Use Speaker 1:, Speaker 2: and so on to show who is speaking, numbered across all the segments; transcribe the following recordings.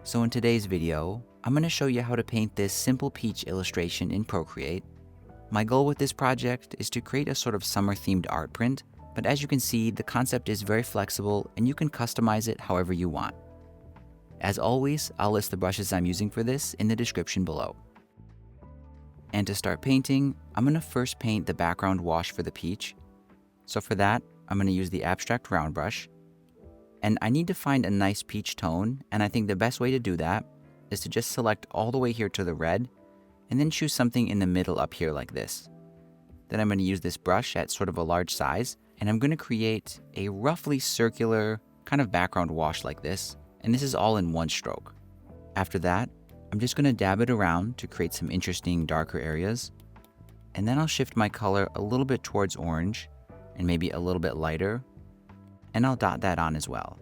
Speaker 1: So in today's video, I'm going to show you how to paint this simple peach illustration in Procreate. My goal with this project is to create a sort of summer-themed art print, but as you can see, the concept is very flexible and you can customize it however you want. As always, I'll list the brushes I'm using for this in the description below. And to start painting, I'm going to first paint the background wash for the peach. So for that, I'm going to use the abstract round brush. And I need to find a nice peach tone, and I think the best way to do that is to just select all the way here to the red, and then choose something in the middle up here like this. Then I'm going to use this brush at sort of a large size, and I'm going to create a roughly circular kind of background wash like this, and this is all in one stroke. After that, I'm just going to dab it around to create some interesting darker areas, and then I'll shift my color a little bit towards orange, and maybe a little bit lighter, and I'll dot that on as well.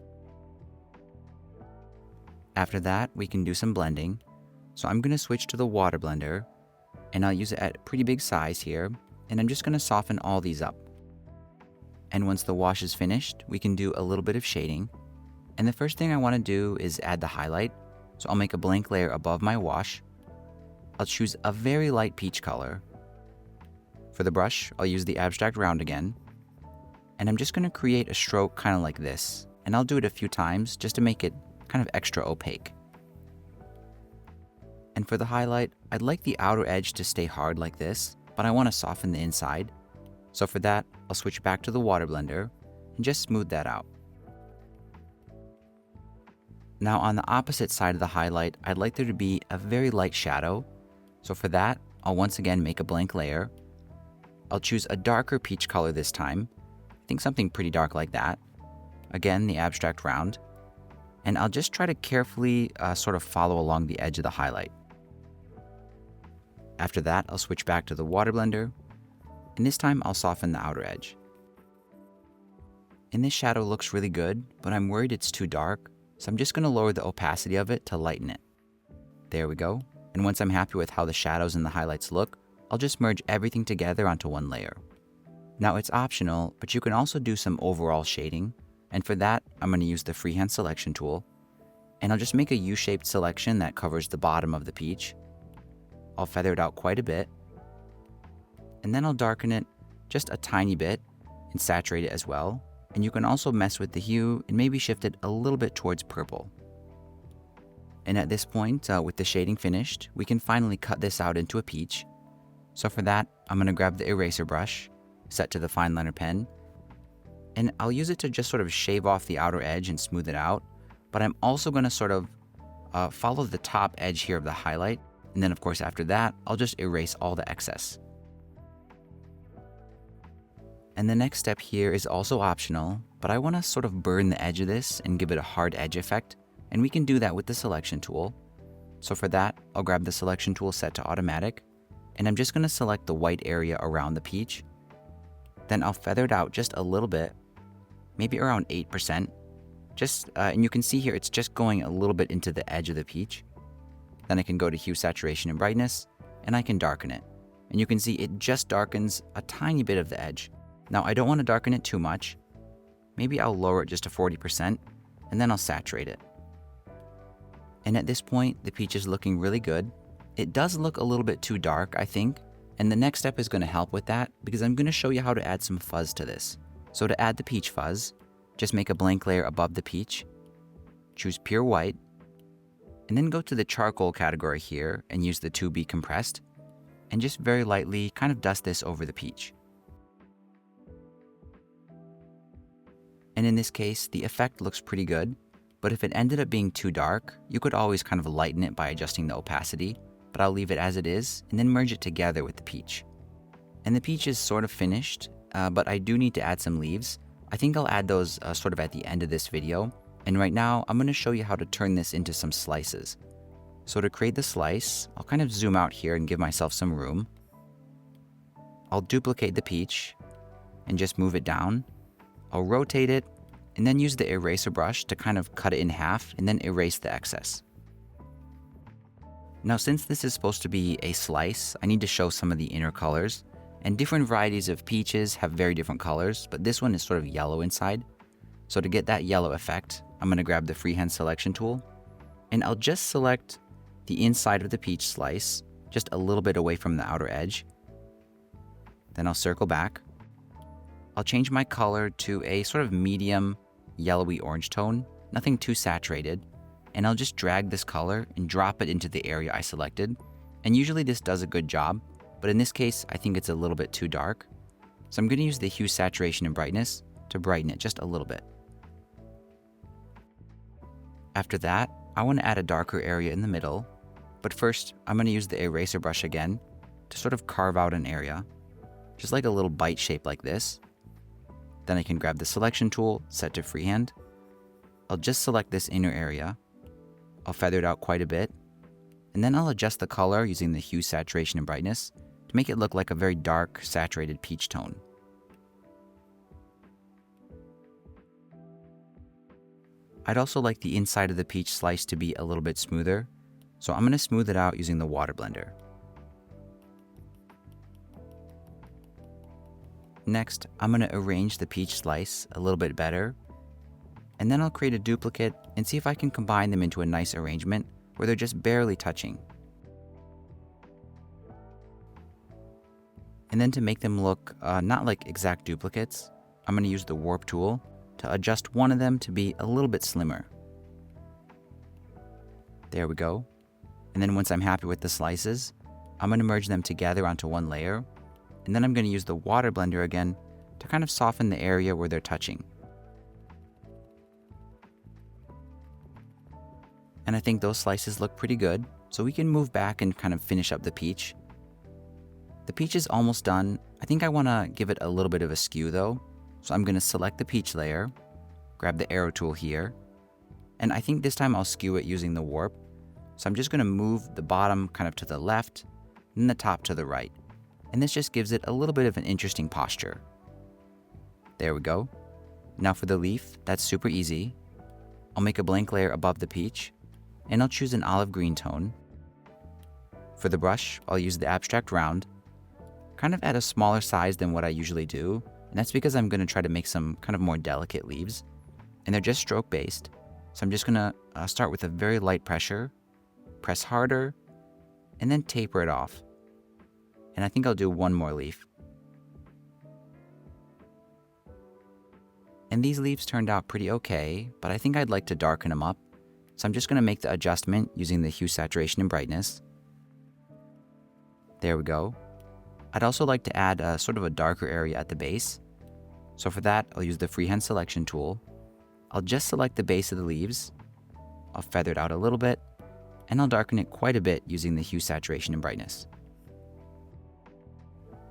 Speaker 1: After that, we can do some blending. So I'm going to switch to the water blender, and I'll use it at a pretty big size here, and I'm just going to soften all these up. And once the wash is finished, we can do a little bit of shading. And the first thing I want to do is add the highlight. So I'll make a blank layer above my wash. I'll choose a very light peach color. For the brush, I'll use the abstract round again. And I'm just going to create a stroke kind of like this, and I'll do it a few times just to make it kind of extra opaque. And for the highlight, I'd like the outer edge to stay hard like this, but I want to soften the inside. So for that, I'll switch back to the water blender and just smooth that out. Now on the opposite side of the highlight, I'd like there to be a very light shadow. So for that, I'll once again make a blank layer. I'll choose a darker peach color this time. I think something pretty dark like that. Again, the abstract round. And I'll just try to carefully sort of follow along the edge of the highlight. After that, I'll switch back to the water blender, and this time I'll soften the outer edge. And this shadow looks really good, but I'm worried it's too dark, so I'm just going to lower the opacity of it to lighten it. There we go. And once I'm happy with how the shadows and the highlights look, I'll just merge everything together onto one layer. Now it's optional, but you can also do some overall shading. And for that, I'm going to use the freehand selection tool, and I'll just make a U-shaped selection that covers the bottom of the peach. I'll feather it out quite a bit, and then I'll darken it just a tiny bit and saturate it as well. And you can also mess with the hue and maybe shift it a little bit towards purple. And at this point, with the shading finished, we can finally cut this out into a peach. So for that, I'm going to grab the eraser brush, set to the fine liner pen, and I'll use it to just sort of shave off the outer edge and smooth it out. But I'm also going to sort of follow the top edge here of the highlight. And then of course after that, I'll just erase all the excess. And the next step here is also optional, but I want to sort of burn the edge of this and give it a hard edge effect. And we can do that with the selection tool. So for that, I'll grab the selection tool set to automatic, and I'm just going to select the white area around the peach. Then I'll feather it out just a little bit, maybe around 8%. And you can see here, it's just going a little bit into the edge of the peach. Then I can go to hue, saturation, and brightness, and I can darken it. And you can see it just darkens a tiny bit of the edge. Now I don't want to darken it too much. Maybe I'll lower it just to 40%, and then I'll saturate it. And at this point, the peach is looking really good. It does look a little bit too dark, I think. And the next step is going to help with that, because I'm going to show you how to add some fuzz to this. So to add the peach fuzz, just make a blank layer above the peach, choose pure white, and then go to the charcoal category here and use the 2B compressed, and just very lightly kind of dust this over the peach. And in this case, the effect looks pretty good, but if it ended up being too dark, you could always kind of lighten it by adjusting the opacity, but I'll leave it as it is and then merge it together with the peach. And the peach is sort of finished, but I do need to add some leaves. I think I'll add those sort of at the end of this video. And right now, I'm going to show you how to turn this into some slices. So to create the slice, I'll kind of zoom out here and give myself some room. I'll duplicate the peach and just move it down. I'll rotate it and then use the eraser brush to kind of cut it in half and then erase the excess. Now since this is supposed to be a slice, I need to show some of the inner colors. And different varieties of peaches have very different colors, but this one is sort of yellow inside. So to get that yellow effect, I'm going to grab the freehand selection tool And I'll just select the inside of the peach slice, just a little bit away from the outer edge. Then I'll circle back. I'll change my color to a sort of medium yellowy orange tone, nothing too saturated. And I'll just drag this color and drop it into the area I selected. And usually this does a good job, but in this case, I think it's a little bit too dark. So I'm going to use the hue, saturation, and brightness to brighten it just a little bit. After that, I want to add a darker area in the middle, but first I'm going to use the eraser brush again to sort of carve out an area, just like a little bite shape like this. Then I can grab the selection tool, set to freehand. I'll just select this inner area. I'll feather it out quite a bit, and then I'll adjust the color using the hue, saturation, and brightness to make it look like a very dark, saturated peach tone. I'd also like the inside of the peach slice to be a little bit smoother, so I'm going to smooth it out using the water blender. Next, I'm going to arrange the peach slice a little bit better, and then I'll create a duplicate and see if I can combine them into a nice arrangement where they're just barely touching. And then to make them look not like exact duplicates, I'm going to use the warp tool to adjust one of them to be a little bit slimmer. There we go. And then once I'm happy with the slices, I'm going to merge them together onto one layer, and then I'm going to use the water blender again to kind of soften the area where they're touching. And I think those slices look pretty good, so we can move back and kind of finish up the peach. The peach is almost done. I think I want to give it a little bit of a skew though, so I'm going to select the peach layer, grab the arrow tool here, and I think this time I'll skew it using the warp. So I'm just going to move the bottom kind of to the left, and the top to the right. And this just gives it a little bit of an interesting posture. There we go. Now for the leaf, that's super easy. I'll make a blank layer above the peach, and I'll choose an olive green tone. For the brush, I'll use the abstract round, kind of at a smaller size than what I usually do, and that's because I'm going to try to make some kind of more delicate leaves, and they're just stroke based. So I'm just going to start with a very light pressure, press harder, and then taper it off. And I think I'll do one more leaf. And these leaves turned out pretty okay, but I think I'd like to darken them up. So I'm just going to make the adjustment using the hue, saturation, and brightness. There we go. I'd also like to add a sort of a darker area at the base. So for that, I'll use the freehand selection tool. I'll just select the base of the leaves. I'll feather it out a little bit, and I'll darken it quite a bit using the hue, saturation, and brightness.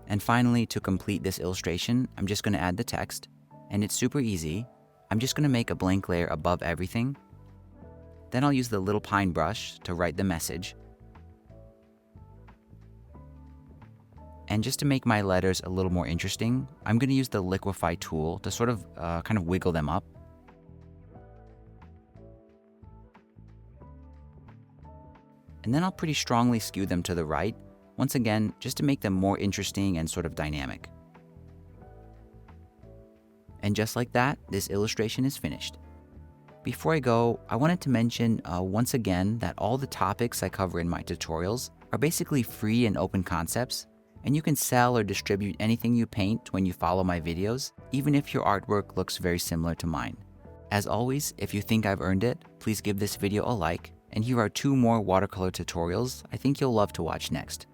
Speaker 1: And finally, to complete this illustration, I'm just going to add the text, and it's super easy. I'm just going to make a blank layer above everything. Then I'll use the little pine brush to write the message. And just to make my letters a little more interesting, I'm going to use the liquefy tool to sort of kind of wiggle them up. And then I'll pretty strongly skew them to the right, once again, just to make them more interesting and sort of dynamic. And just like that, this illustration is finished. Before I go, I wanted to mention once again that all the topics I cover in my tutorials are basically free and open concepts, and you can sell or distribute anything you paint when you follow my videos, even if your artwork looks very similar to mine. As always, if you think I've earned it, please give this video a like, and here are 2 more watercolor tutorials I think you'll love to watch next.